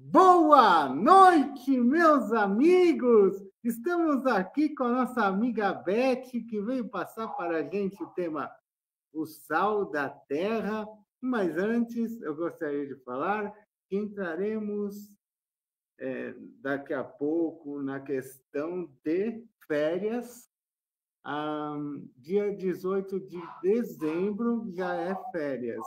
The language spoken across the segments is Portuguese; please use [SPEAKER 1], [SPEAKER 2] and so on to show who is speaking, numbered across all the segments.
[SPEAKER 1] Boa noite, meus amigos! Estamos aqui com a nossa amiga Beth, que veio passar para a gente o tema O Sal da Terra. Mas antes, eu gostaria de falar que entraremos daqui a pouco na questão de férias. Dia 18 de dezembro já é férias.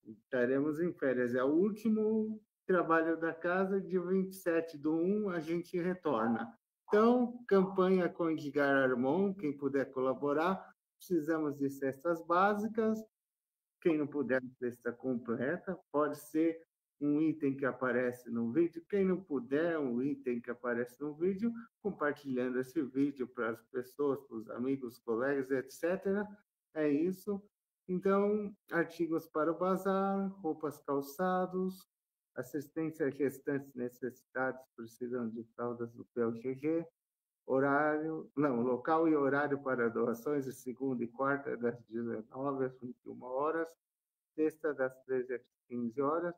[SPEAKER 1] Estaremos em férias. É o último trabalho da casa, dia 27/1 a gente retorna. Então, campanha com Edgar Armon, quem puder colaborar, precisamos de cestas básicas. Quem não puder, cesta completa, pode ser um item que aparece no vídeo. Quem não puder, um item que aparece no vídeo, compartilhando esse vídeo para as pessoas, para os amigos, colegas, etc. É isso. Então, artigos para o bazar, roupas, calçados, assistência a gestantes necessitados precisam de fraldas do PLGG, local e horário para doações de segunda e quarta, das 19 às 21 horas, sexta, das 13 às 15 horas,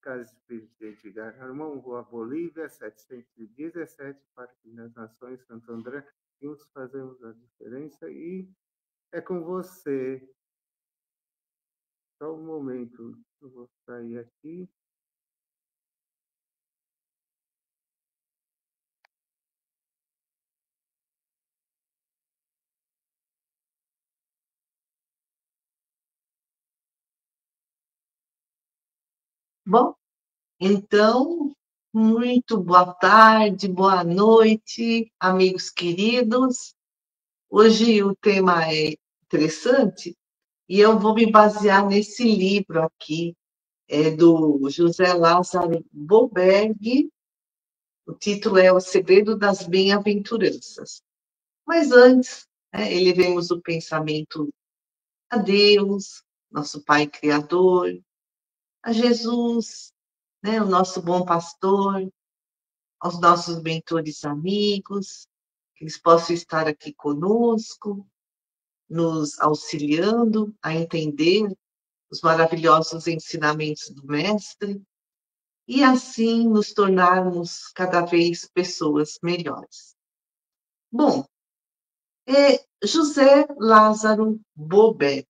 [SPEAKER 1] Casa Espírita de Edgar Armon, Rua Bolívia, 717, Parque das Nações, Santo André. Juntos fazemos a diferença e é com você. Só um momento, eu vou sair aqui.
[SPEAKER 2] Bom, então, muito boa tarde, boa noite, amigos queridos. Hoje o tema é interessante e eu vou me basear nesse livro aqui, do José Lázaro Boberg. O título é O Segredo das Bem-aventuranças. Mas antes, elevemos o pensamento a Deus, nosso Pai Criador, a Jesus, o nosso bom pastor, aos nossos mentores amigos, que eles possam estar aqui conosco, nos auxiliando a entender os maravilhosos ensinamentos do Mestre e assim nos tornarmos cada vez pessoas melhores. Bom, José Lázaro Boberg,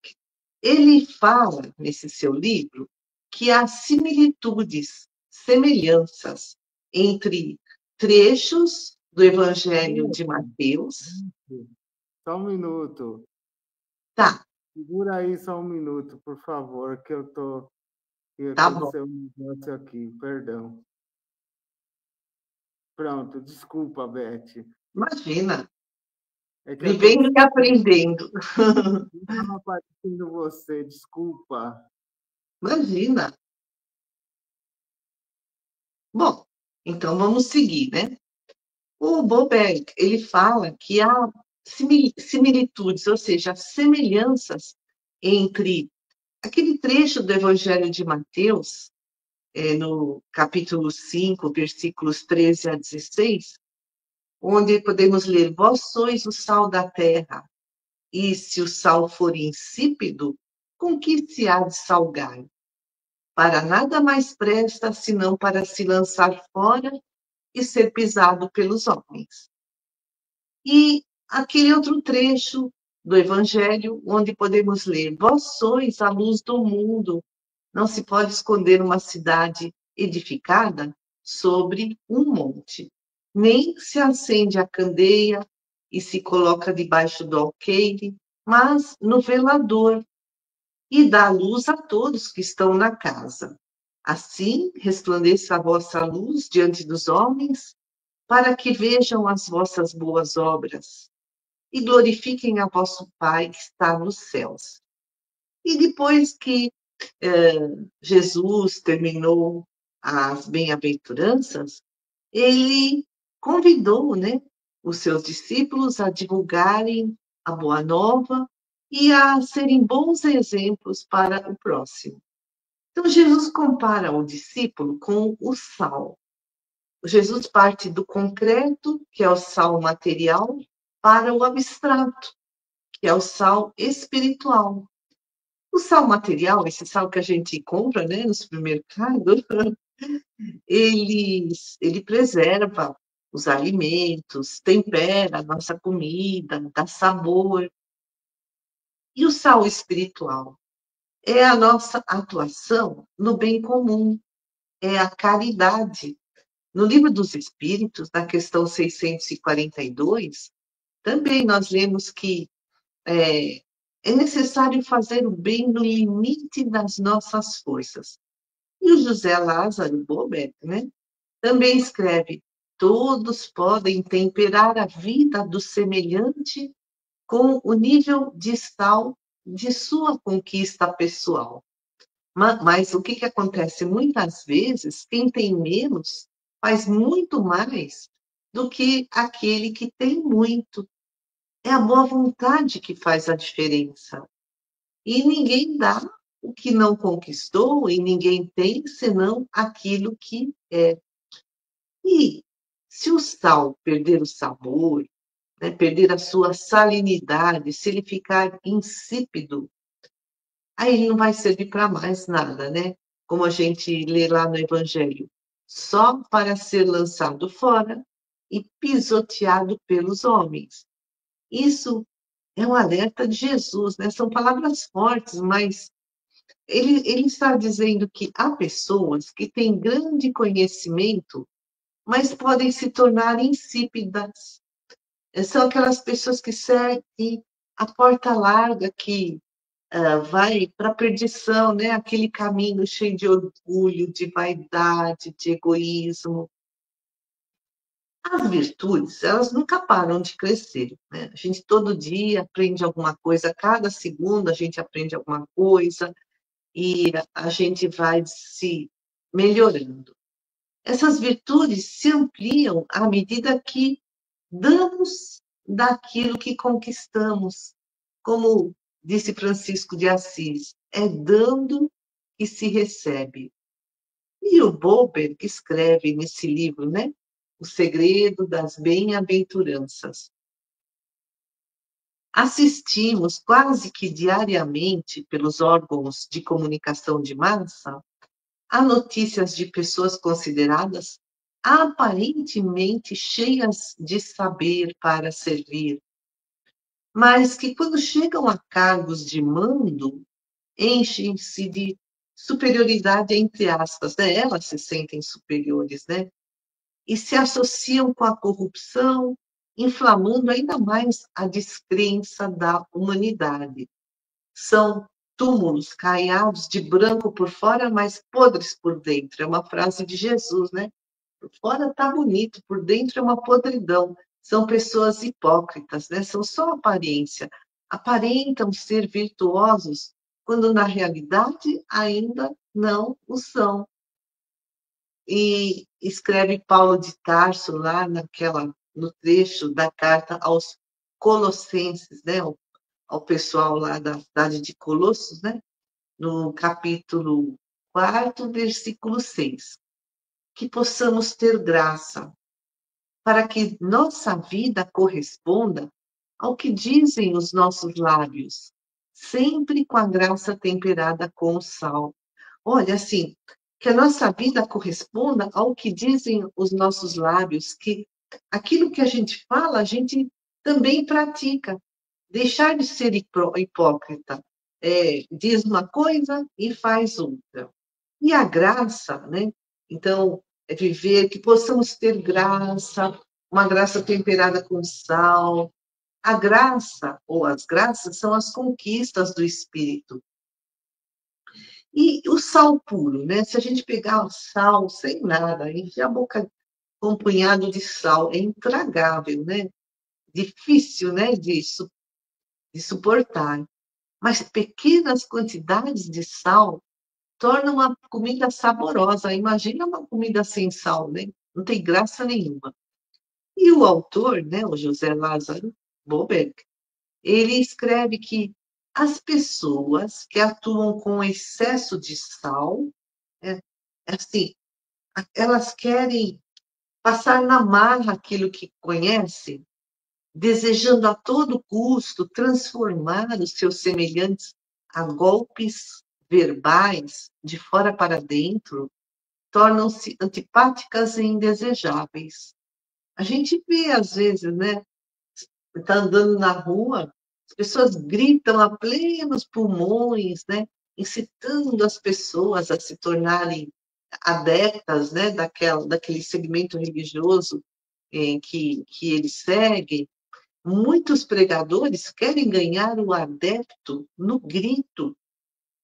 [SPEAKER 2] ele fala nesse seu livro que há similitudes, semelhanças entre trechos do Evangelho de Mateus.
[SPEAKER 1] Só um minuto.
[SPEAKER 2] Tá.
[SPEAKER 1] Segura aí só um minuto, por favor, que eu tô...
[SPEAKER 2] Tá bom.
[SPEAKER 1] Um negócio aqui, perdão. Pronto, desculpa, Beth.
[SPEAKER 2] Imagina.
[SPEAKER 1] Que
[SPEAKER 2] vivendo e aprendendo.
[SPEAKER 1] Não estava aparecendo você, desculpa.
[SPEAKER 2] Imagina. Bom, então vamos seguir, né? O Boberg, ele fala que há similitudes, ou seja, semelhanças entre aquele trecho do Evangelho de Mateus, no capítulo 5, versículos 13 a 16, onde podemos ler: Vós sois o sal da terra, e se o sal for insípido, com que se há de salgar? Para nada mais presta, senão para se lançar fora e ser pisado pelos homens. E aquele outro trecho do Evangelho, onde podemos ler: Vós sois a luz do mundo, não se pode esconder uma cidade edificada sobre um monte, nem se acende a candeia e se coloca debaixo do alqueire, mas no velador, e dá luz a todos que estão na casa. Assim resplandeça a vossa luz diante dos homens, para que vejam as vossas boas obras e glorifiquem a vosso Pai que está nos céus. E depois que Jesus terminou as bem-aventuranças, ele convidou, os seus discípulos a divulgarem a boa nova e a serem bons exemplos para o próximo. Então, Jesus compara o discípulo com o sal. Jesus parte do concreto, que é o sal material, para o abstrato, que é o sal espiritual. O sal material, esse sal que a gente compra, no supermercado, Ele preserva os alimentos, tempera a nossa comida, dá sabor. E o sal espiritual? É a nossa atuação no bem comum, é a caridade. No Livro dos Espíritos, na questão 642, também nós lemos que é, é necessário fazer o bem no limite das nossas forças. E o José Lázaro Bober, né, também escreve: todos podem temperar a vida do semelhante com o nível de sal de sua conquista pessoal. Mas o que acontece? Muitas vezes, quem tem menos faz muito mais do que aquele que tem muito. É a boa vontade que faz a diferença. E ninguém dá o que não conquistou, e ninguém tem senão aquilo que é. E se o sal perder o sabor, né, perder a sua salinidade, se ele ficar insípido, aí ele não vai servir para mais nada, né? Como a gente lê lá no Evangelho, só para ser lançado fora e pisoteado pelos homens. Isso é um alerta de Jesus, né? São palavras fortes, mas ele está dizendo que há pessoas que têm grande conhecimento, mas podem se tornar insípidas. São aquelas pessoas que seguem a porta larga que vai para a perdição, né? Aquele caminho cheio de orgulho, de vaidade, de egoísmo. As virtudes, elas nunca param de crescer, né? A gente todo dia aprende alguma coisa, cada segundo a gente aprende alguma coisa e a gente vai se melhorando. Essas virtudes se ampliam à medida que damos daquilo que conquistamos. Como disse Francisco de Assis, é dando que se recebe. E o Bober, que escreve nesse livro, né? O Segredo das Bem-aventuranças. Assistimos quase que diariamente pelos órgãos de comunicação de massa a notícias de pessoas consideradas aparentemente cheias de saber para servir, mas que, quando chegam a cargos de mando, enchem-se de superioridade, entre aspas, né? Elas se sentem superiores, né? E se associam com a corrupção, inflamando ainda mais a descrença da humanidade. São túmulos caiados de branco por fora, mas podres por dentro. É uma frase de Jesus, né? Por fora está bonito, por dentro é uma podridão. São pessoas hipócritas, né? São só aparência. Aparentam ser virtuosos, quando na realidade ainda não o são. E escreve Paulo de Tarso lá no trecho da carta aos Colossenses, né? Ao pessoal lá da cidade de Colossos, né? No capítulo 4, versículo 6. Que possamos ter graça para que nossa vida corresponda ao que dizem os nossos lábios, sempre com a graça temperada com o sal. Olha, assim, que a nossa vida corresponda ao que dizem os nossos lábios, que aquilo que a gente fala, a gente também pratica. Deixar de ser hipócrita. Diz uma coisa e faz outra. E a graça, né? Então, é viver, que possamos ter graça, uma graça temperada com sal. A graça, ou as graças, são as conquistas do Espírito. E o sal puro, né? Se a gente pegar o sal sem nada, encher a boca com um punhado de sal, é intragável, né? Difícil, né? De suportar. Mas pequenas quantidades de sal tornam a comida saborosa. Imagina uma comida sem sal, né? Não tem graça nenhuma. E o autor, né, o José Lázaro Boberg, ele escreve que as pessoas que atuam com excesso de sal, é, assim, elas querem passar na marra aquilo que conhecem, desejando a todo custo transformar os seus semelhantes a golpes verbais de fora para dentro, tornam-se antipáticas e indesejáveis. A gente vê, às vezes, né? Está andando na rua, as pessoas gritam a plenos pulmões, né? Incitando as pessoas a se tornarem adeptas, né? Daquele segmento religioso que eles seguem. Muitos pregadores querem ganhar o adepto no grito,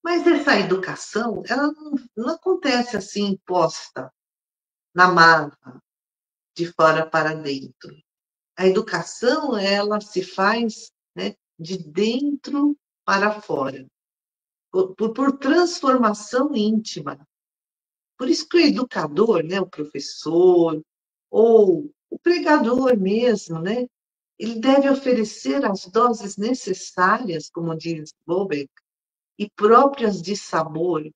[SPEAKER 2] mas essa educação, ela não acontece assim imposta na marra, de fora para dentro. A educação, ela se faz, né, de dentro para fora, por transformação íntima. Por isso que o educador, né, o professor, ou o pregador mesmo, né, ele deve oferecer as doses necessárias, como diz Bobeck, e próprias de sabor,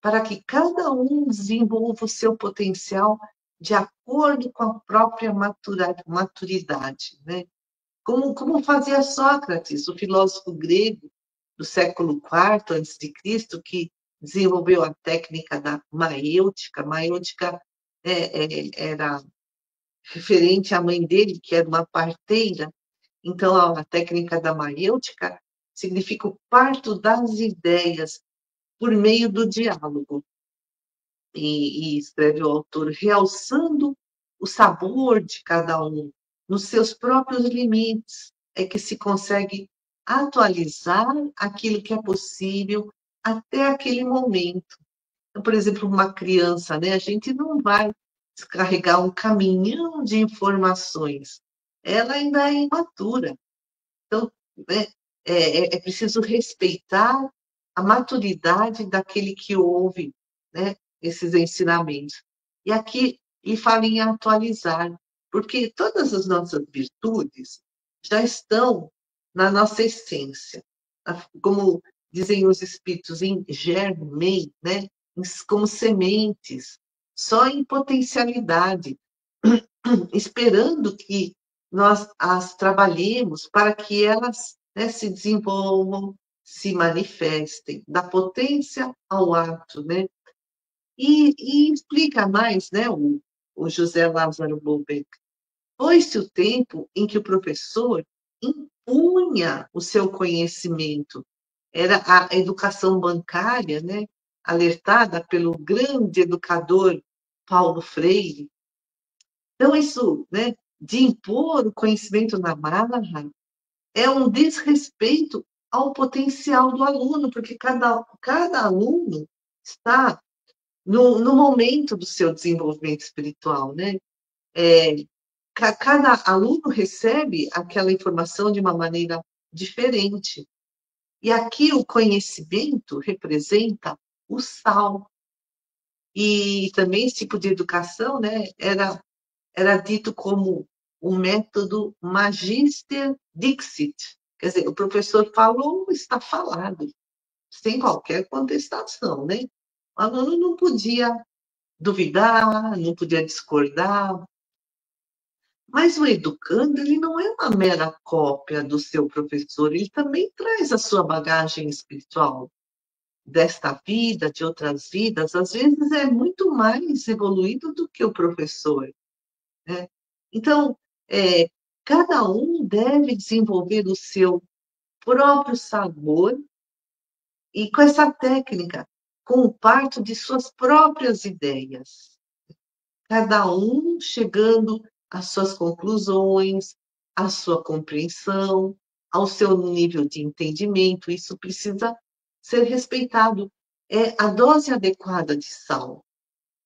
[SPEAKER 2] para que cada um desenvolva o seu potencial de acordo com a própria maturidade, né? Como fazia Sócrates, o filósofo grego do século IV a.C., que desenvolveu a técnica da maêutica. Maêutica era referente à mãe dele, que era uma parteira. Então, a técnica da maêutica significa o parto das ideias por meio do diálogo. E escreve o autor, realçando o sabor de cada um, nos seus próprios limites, é que se consegue atualizar aquilo que é possível até aquele momento. Então, por exemplo, uma criança, né? A gente não vai descarregar um caminhão de informações. Ela ainda é imatura. Então, né, é preciso respeitar a maturidade daquele que ouve, né, esses ensinamentos. E aqui ele fala em atualizar, porque todas as nossas virtudes já estão na nossa essência. Como dizem os espíritos, em germen, né, como sementes, só em potencialidade, esperando que nós as trabalhemos para que elas, né, se desenvolvam, se manifestem, da potência ao ato, né? E explica mais, né, o José Lázaro Bobeck. Foi-se o tempo em que o professor impunha o seu conhecimento. Era a educação bancária, né, alertada pelo grande educador Paulo Freire. Então, isso, né, de impor o conhecimento na marra é um desrespeito ao potencial do aluno, porque cada aluno está no momento do seu desenvolvimento espiritual, né? Cada aluno recebe aquela informação de uma maneira diferente. E aqui o conhecimento representa o sal. E também esse tipo de educação, né, era dito como o método Magister Dixit. Quer dizer, o professor falou, está falado, sem qualquer contestação, né? O aluno não podia duvidar, não podia discordar. Mas o educando, ele não é uma mera cópia do seu professor, ele também traz a sua bagagem espiritual desta vida, de outras vidas, às vezes é muito mais evoluído do que o professor, né? Então, cada um deve desenvolver o seu próprio sabor e com essa técnica, com o parto de suas próprias ideias. Cada um chegando às suas conclusões, à sua compreensão, ao seu nível de entendimento. Isso precisa ser respeitado. É a dose adequada de sal,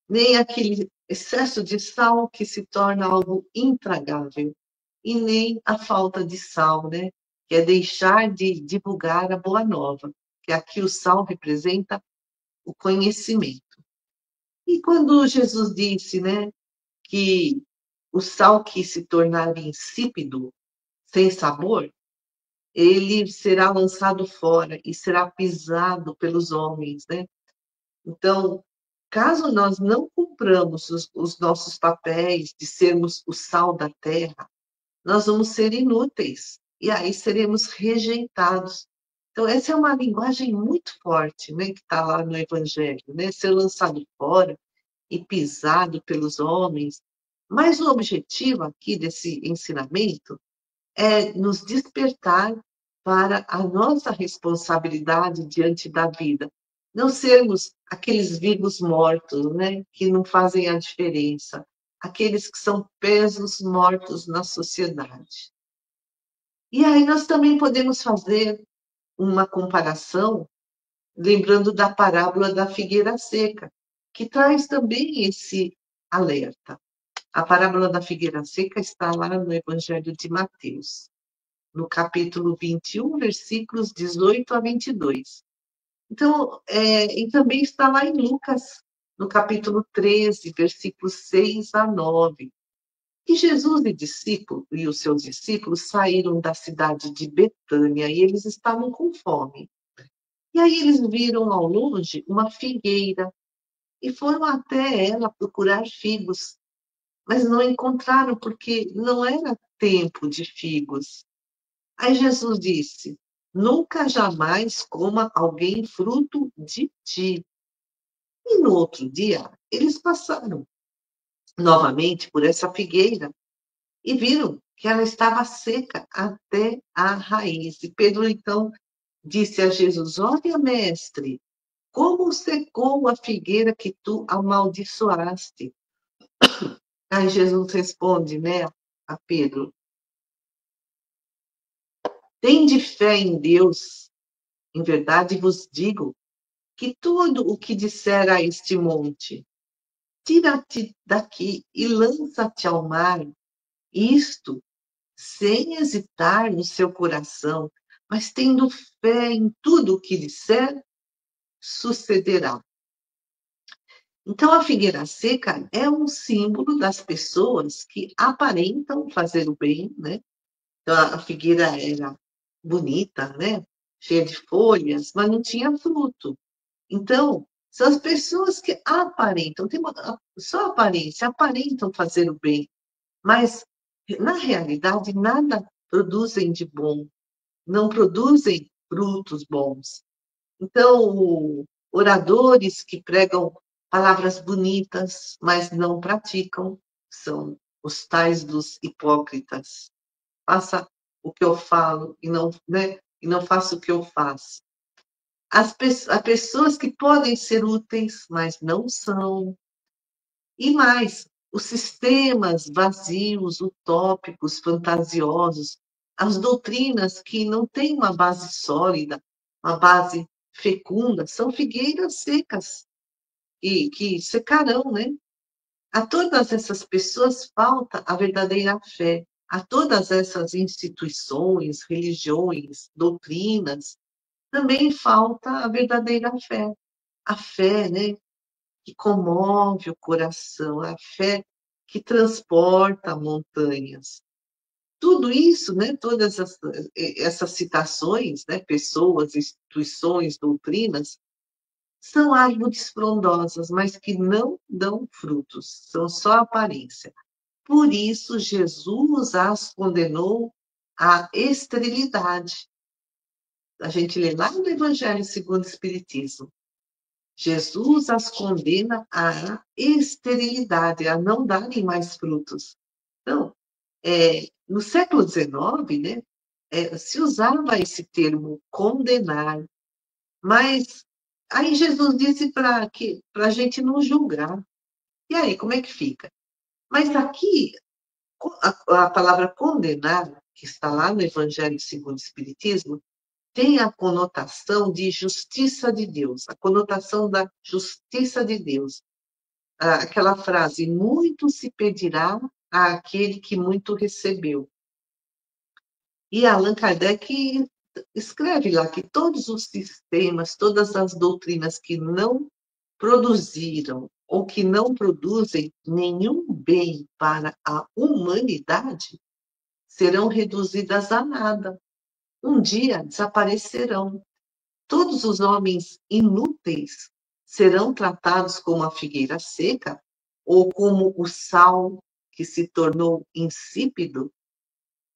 [SPEAKER 2] nem aquele excesso de sal que se torna algo intragável, e nem a falta de sal, né? Que é deixar de divulgar a boa nova, que aqui o sal representa o conhecimento. E quando Jesus disse, né, que o sal que se tornar insípido, sem sabor, ele será lançado fora e será pisado pelos homens, né? Então, caso nós não cumpramos os nossos papéis de sermos o sal da terra, nós vamos ser inúteis e aí seremos rejeitados. Então, essa é uma linguagem muito forte, né, que está lá no Evangelho, né? Ser lançado fora e pisado pelos homens. Mas o objetivo aqui desse ensinamento é nos despertar para a nossa responsabilidade diante da vida. Não sermos aqueles vivos mortos, né, que não fazem a diferença, aqueles que são pesos mortos na sociedade. E aí nós também podemos fazer uma comparação, lembrando da parábola da figueira seca, que traz também esse alerta. A parábola da figueira seca está lá no Evangelho de Mateus, no capítulo 21, versículos 18 a 22. Então, e também está lá em Lucas, no capítulo 13, versículos 6 a 9. E Jesus e os seus discípulos saíram da cidade de Betânia e eles estavam com fome. E aí eles viram ao longe uma figueira e foram até ela procurar figos, mas não encontraram porque não era tempo de figos. Aí Jesus disse: nunca jamais coma alguém fruto de ti. E no outro dia, eles passaram novamente por essa figueira e viram que ela estava seca até a raiz. E Pedro então disse a Jesus: olha, mestre, como secou a figueira que tu amaldiçoaste. Aí Jesus responde, né, a Pedro: tende fé em Deus. Em verdade vos digo que tudo o que disser a este monte, tira-te daqui e lança-te ao mar, isto sem hesitar no seu coração, mas tendo fé em tudo o que disser, sucederá. Então, a figueira seca é um símbolo das pessoas que aparentam fazer o bem, né? Então, a figueira era bonita, né? Cheia de folhas, mas não tinha fruto. Então, são as pessoas que aparentam, tem só aparência, aparentam fazer o bem, mas, na realidade, nada produzem de bom, não produzem frutos bons. Então, oradores que pregam palavras bonitas, mas não praticam, são os tais dos hipócritas. Faça o que eu falo e não, né, e não faço o que eu faço. As pessoas que podem ser úteis, mas não são. E mais, os sistemas vazios, utópicos, fantasiosos, as doutrinas que não têm uma base sólida, uma base fecunda, são figueiras secas e que secarão, né? A todas essas pessoas falta a verdadeira fé. A todas essas instituições, religiões, doutrinas, também falta a verdadeira fé. A fé, né, que comove o coração, a fé que transporta montanhas. Tudo isso, né, todas essas citações, né, pessoas, instituições, doutrinas, são árvores frondosas, mas que não dão frutos, são só aparência. Por isso, Jesus as condenou à esterilidade. A gente lê lá no Evangelho segundo o Espiritismo. Jesus as condena à esterilidade, a não darem mais frutos. Então, no século XIX, né, se usava esse termo condenar, mas aí Jesus disse para a gente não julgar. E aí, como é que fica? Mas aqui, a palavra condenar, que está lá no Evangelho segundo o Espiritismo, tem a conotação de justiça de Deus, a conotação da justiça de Deus. Aquela frase, muito se pedirá àquele que muito recebeu. E Allan Kardec escreve lá que todos os sistemas, todas as doutrinas que não produziram ou que não produzem nenhum bem para a humanidade serão reduzidas a nada. Um dia desaparecerão. Todos os homens inúteis serão tratados como a figueira seca ou como o sal que se tornou insípido,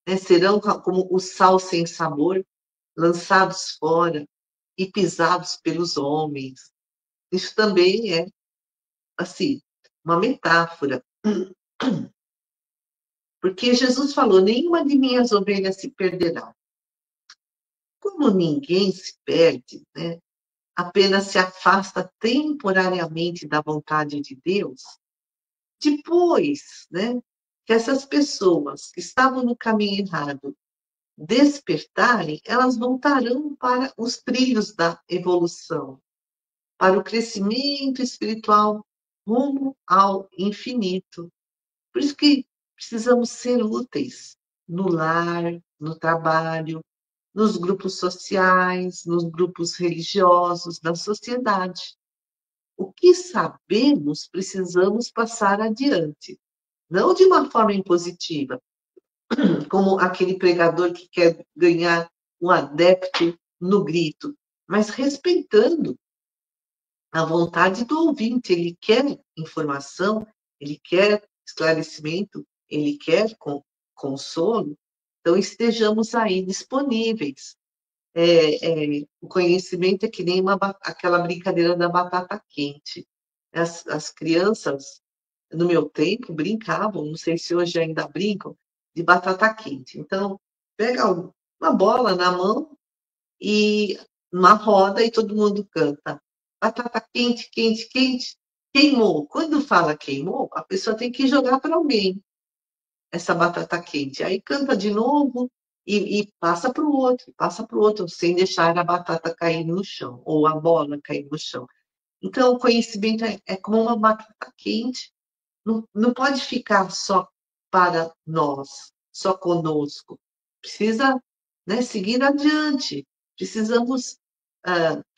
[SPEAKER 2] né? Serão como o sal sem sabor, lançados fora e pisados pelos homens. Isso também é assim. uma metáfora. Porque Jesus falou: nenhuma de minhas ovelhas se perderá. Como ninguém se perde, né, apenas se afasta temporariamente da vontade de Deus, depois, né, que essas pessoas que estavam no caminho errado despertarem, elas voltarão para os trilhos da evolução, para o crescimento espiritual rumo ao infinito. Por isso que precisamos ser úteis no lar, no trabalho, nos grupos sociais, nos grupos religiosos, na sociedade. O que sabemos, precisamos passar adiante, não de uma forma impositiva, como aquele pregador que quer ganhar um adepto no grito, mas respeitando a vontade do ouvinte. Ele quer informação, ele quer esclarecimento, ele quer consolo. Então, estejamos aí disponíveis. O conhecimento é que nem aquela brincadeira da batata quente. As crianças, no meu tempo, brincavam, não sei se hoje ainda brincam, de batata quente. Então, pega uma bola na mão e uma roda e todo mundo canta. Batata quente, quente, quente, queimou. Quando fala queimou, a pessoa tem que jogar para alguém essa batata quente. Aí canta de novo e passa para o outro, sem deixar a batata cair no chão, ou a bola cair no chão. Então, o conhecimento é como uma batata quente, não pode ficar só para nós, só conosco. Precisa, né, seguir adiante. Precisamos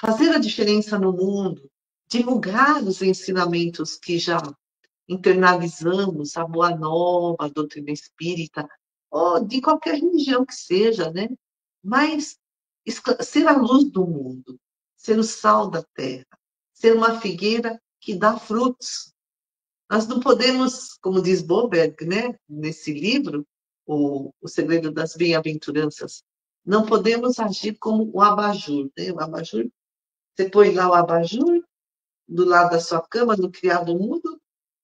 [SPEAKER 2] fazer a diferença no mundo, divulgar os ensinamentos que já internalizamos, a Boa Nova, a doutrina espírita, ou de qualquer religião que seja, né? Mas ser a luz do mundo, ser o sal da terra, ser uma figueira que dá frutos. Nós não podemos, como diz Boberg, né, nesse livro, o Segredo das Bem-aventuranças, não podemos agir como o abajur. Né? O abajur, você põe lá o abajur do lado da sua cama, no criado mudo,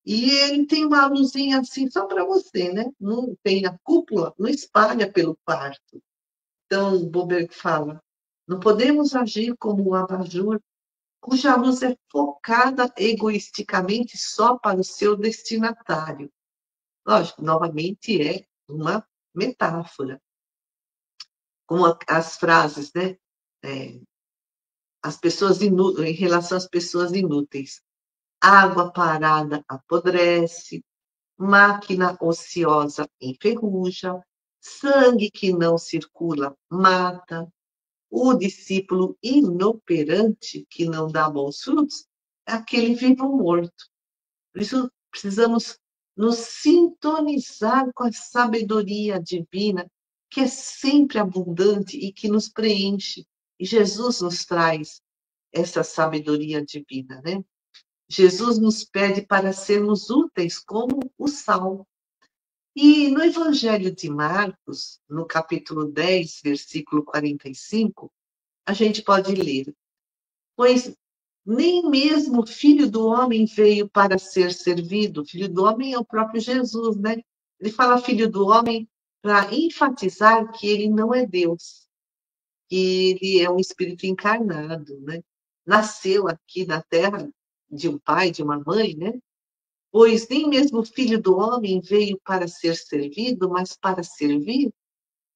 [SPEAKER 2] e ele tem uma luzinha assim só para você, né? Não tem a cúpula, não espalha pelo quarto. Então, Boberg fala, não podemos agir como o abajur, cuja luz é focada egoisticamente só para o seu destinatário. Lógico, novamente é uma metáfora. Como as frases, né? As pessoas em relação às pessoas inúteis. Água parada apodrece, máquina ociosa enferruja, sangue que não circula mata, o discípulo inoperante que não dá bons frutos é aquele vivo morto. Por isso, precisamos nos sintonizar com a sabedoria divina, que é sempre abundante e que nos preenche. E Jesus nos traz essa sabedoria divina, né? Jesus nos pede para sermos úteis como o sal. E no Evangelho de Marcos, no capítulo 10, versículo 45, a gente pode ler: pois nem mesmo o Filho do Homem veio para ser servido. O Filho do Homem é o próprio Jesus, né? Ele fala Filho do Homem para enfatizar que ele não é Deus, que ele é um espírito encarnado, né? Nasceu aqui na Terra de um pai, de uma mãe, né? Pois nem mesmo o Filho do Homem veio para ser servido, mas para servir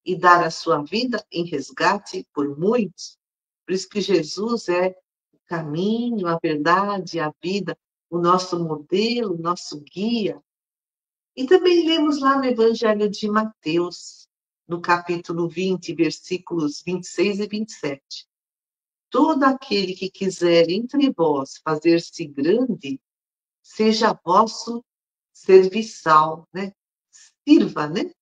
[SPEAKER 2] e dar a sua vida em resgate por muitos. Por isso que Jesus é o caminho, a verdade, a vida, o nosso modelo, o nosso guia. E também lemos lá no Evangelho de Mateus, no capítulo 20, versículos 26 e 27. Todo aquele que quiser entre vós fazer-se grande, seja vosso serviçal, né? Sirva, né?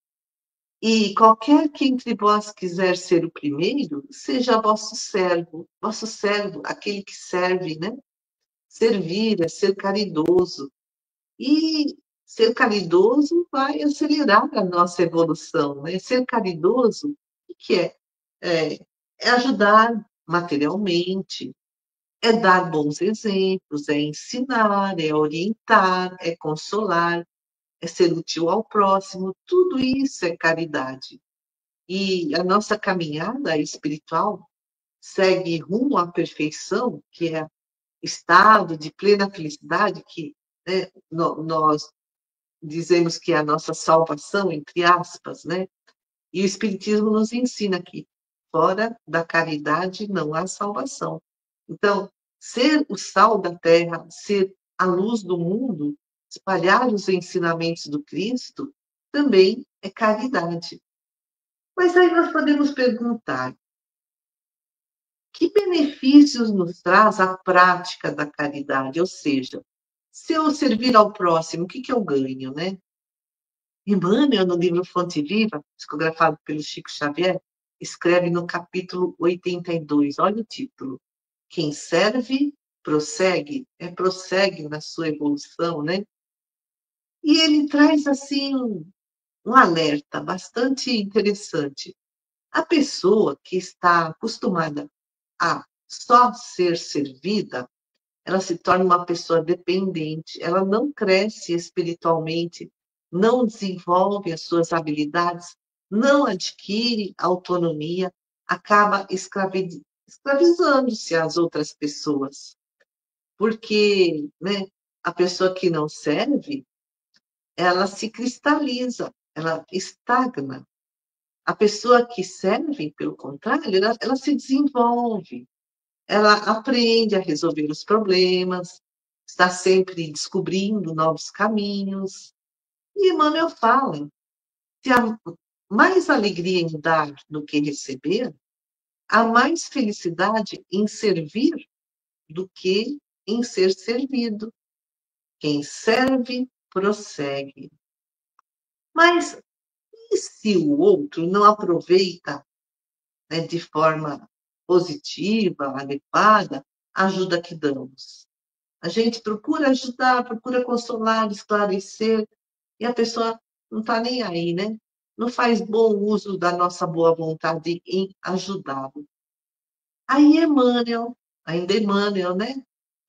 [SPEAKER 2] E qualquer que entre vós quiser ser o primeiro, seja vosso servo, aquele que serve, né? Servir é ser caridoso. E ser caridoso vai acelerar a nossa evolução, né? Ser caridoso, o que é? É ajudar materialmente, é dar bons exemplos, é ensinar, é orientar, é consolar, é ser útil ao próximo, tudo isso é caridade. E a nossa caminhada espiritual segue rumo à perfeição, que é estado de plena felicidade, que, né, nós dizemos que é a nossa salvação, entre aspas, né? E o Espiritismo nos ensina que fora da caridade não há salvação. Então, ser o sal da terra, ser a luz do mundo, espalhar os ensinamentos do Cristo, também é caridade. Mas aí nós podemos perguntar: que benefícios nos traz a prática da caridade? Ou seja, se eu servir ao próximo, o que eu ganho, né? Emmanuel, no livro Fonte Viva, psicografado pelo Chico Xavier, escreve no capítulo 82, olha o título: Quem serve, prossegue, prossegue na sua evolução, né? E ele traz, assim, um alerta bastante interessante. A pessoa que está acostumada a só ser servida, ela se torna uma pessoa dependente, ela não cresce espiritualmente, não desenvolve as suas habilidades, não adquire autonomia, acaba escravizando-se às outras pessoas. Porque, né, a pessoa que não serve, ela se cristaliza, ela estagna. A pessoa que serve, pelo contrário, ela se desenvolve, ela aprende a resolver os problemas, está sempre descobrindo novos caminhos. E Emmanuel fala: se há mais alegria em dar do que receber, há mais felicidade em servir do que em ser servido. Quem serve, prossegue. Mas e se o outro não aproveita, né, de forma positiva, adequada, a ajuda que damos? A gente procura ajudar, procura consolar, esclarecer, e a pessoa não está nem aí, né? Não faz bom uso da nossa boa vontade em ajudá-lo. Aí Emmanuel, ainda Emmanuel, né?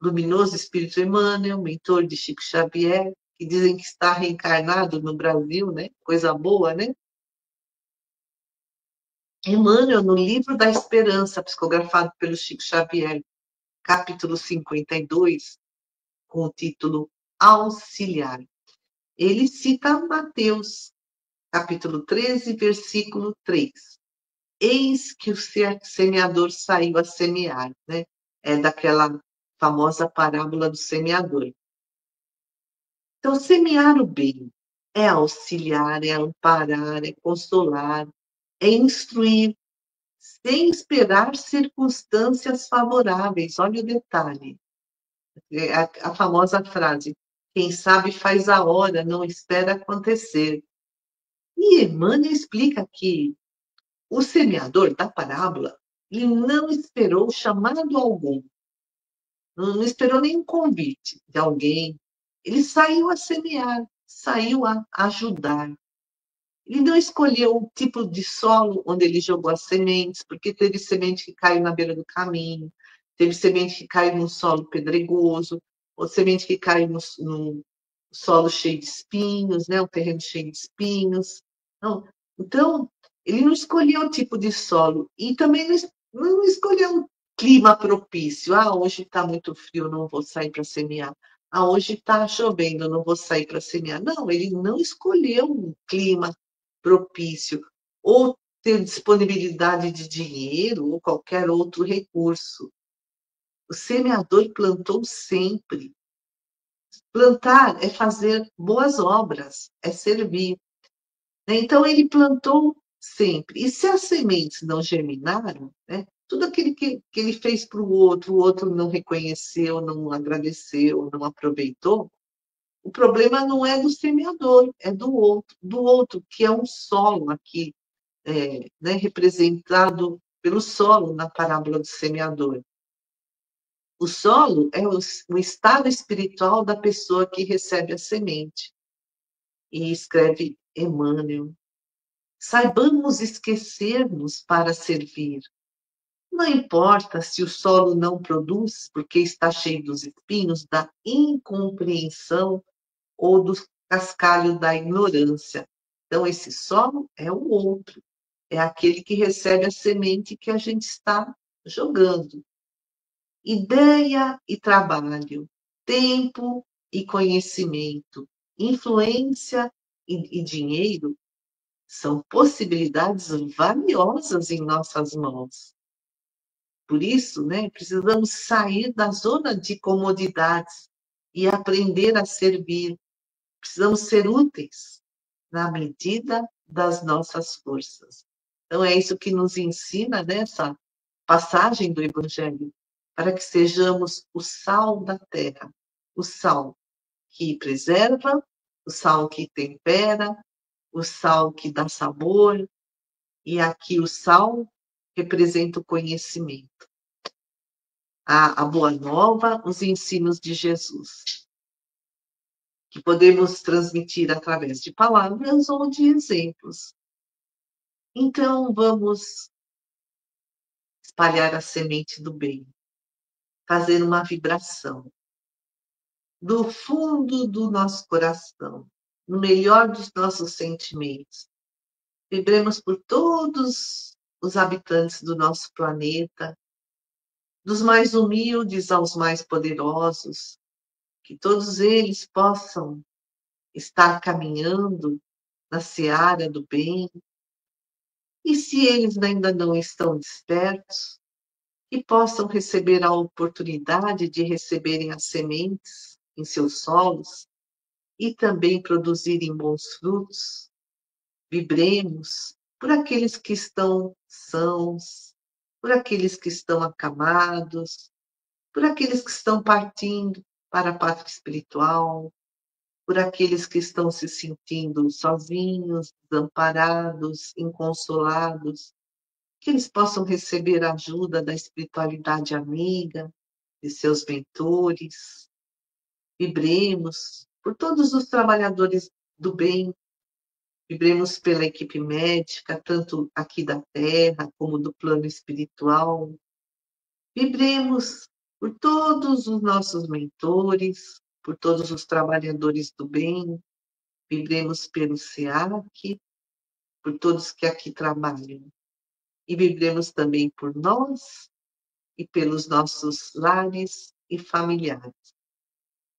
[SPEAKER 2] Luminoso Espírito Emmanuel, mentor de Chico Xavier, que dizem que está reencarnado no Brasil, né? Coisa boa, né? Emmanuel, no Livro da Esperança, psicografado pelo Chico Xavier, capítulo 52, com o título Auxiliar. Ele cita Mateus, capítulo 13, versículo 3. Eis que o semeador saiu a semear, né? É daquela famosa parábola do semeador. Então, semear o bem é auxiliar, é amparar, é consolar, é instruir, sem esperar circunstâncias favoráveis. Olha o detalhe, é a famosa frase: quem sabe faz a hora, não espera acontecer. E Emmanuel explica que o semeador da parábola, ele não esperou chamado algum, não esperou nenhum convite de alguém. Ele saiu a semear, saiu a ajudar. Ele não escolheu o tipo de solo onde ele jogou as sementes, porque teve semente que caiu na beira do caminho, teve semente que caiu num solo pedregoso, ou semente que caiu num solo cheio de espinhos, né? Um terreno cheio de espinhos. Não. Então, ele não escolheu o tipo de solo e também não escolheu um clima propício. Ah, hoje está muito frio, não vou sair para semear. Ah, hoje está chovendo, não vou sair para semear. Não, ele não escolheu um clima propício, ou ter disponibilidade de dinheiro ou qualquer outro recurso. O semeador plantou sempre. Plantar é fazer boas obras, é servir. Então, ele plantou sempre. E se as sementes não germinaram, né, tudo aquilo que ele fez para o outro não reconheceu, não agradeceu, não aproveitou, o problema não é do semeador, é do outro, que é um solo aqui, né, representado pelo solo na parábola do semeador. O solo é o estado espiritual da pessoa que recebe a semente. E escreve Emmanuel: saibamos esquecer-nos para servir. Não importa se o solo não produz, porque está cheio dos espinhos da incompreensão ou do cascalho da ignorância. Então, esse solo é o outro, é aquele que recebe a semente que a gente está jogando. Ideia e trabalho, tempo e conhecimento, influência e dinheiro são possibilidades valiosas em nossas mãos. Por isso, né, precisamos sair da zona de comodidades e aprender a servir. Precisamos ser úteis na medida das nossas forças. Então, é isso que nos ensina nessa passagem do Evangelho, para que sejamos o sal da terra, o sal que preserva, o sal que tempera, o sal que dá sabor, e aqui o sal representa o conhecimento. A boa nova, os ensinos de Jesus, que podemos transmitir através de palavras ou de exemplos. Então, vamos espalhar a semente do bem, fazer uma vibração do fundo do nosso coração, no melhor dos nossos sentimentos. Vibremos por todos os habitantes do nosso planeta, dos mais humildes aos mais poderosos, que todos eles possam estar caminhando na seara do bem. E se eles ainda não estão despertos, que possam receber a oportunidade de receberem as sementes em seus solos e também produzirem bons frutos. Vibremos por aqueles que estão sãos, por aqueles que estão acamados, por aqueles que estão partindo para a pátria espiritual, por aqueles que estão se sentindo sozinhos, desamparados, inconsolados, que eles possam receber a ajuda da espiritualidade amiga, de seus mentores. Vibremos por todos os trabalhadores do bem, vibremos pela equipe médica, tanto aqui da Terra como do plano espiritual. Vibremos por todos os nossos mentores, por todos os trabalhadores do bem. Vibremos pelo SEAC, por todos que aqui trabalham. E vibremos também por nós e pelos nossos lares e familiares.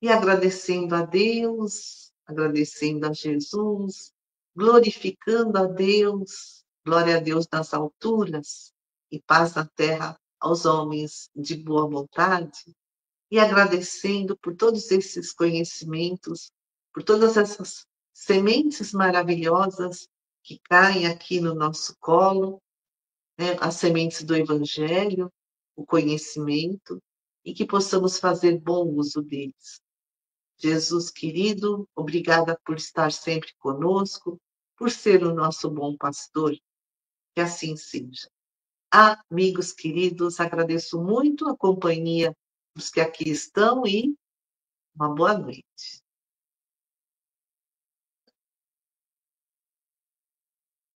[SPEAKER 2] E agradecendo a Deus, agradecendo a Jesus, glorificando a Deus, glória a Deus nas alturas e paz na terra aos homens de boa vontade, e agradecendo por todos esses conhecimentos, por todas essas sementes maravilhosas que caem aqui no nosso colo, né, as sementes do Evangelho, o conhecimento, e que possamos fazer bom uso deles. Jesus querido, obrigada por estar sempre conosco, por ser o nosso bom pastor, que assim seja. Amigos queridos, agradeço muito a companhia dos que aqui estão e uma boa noite.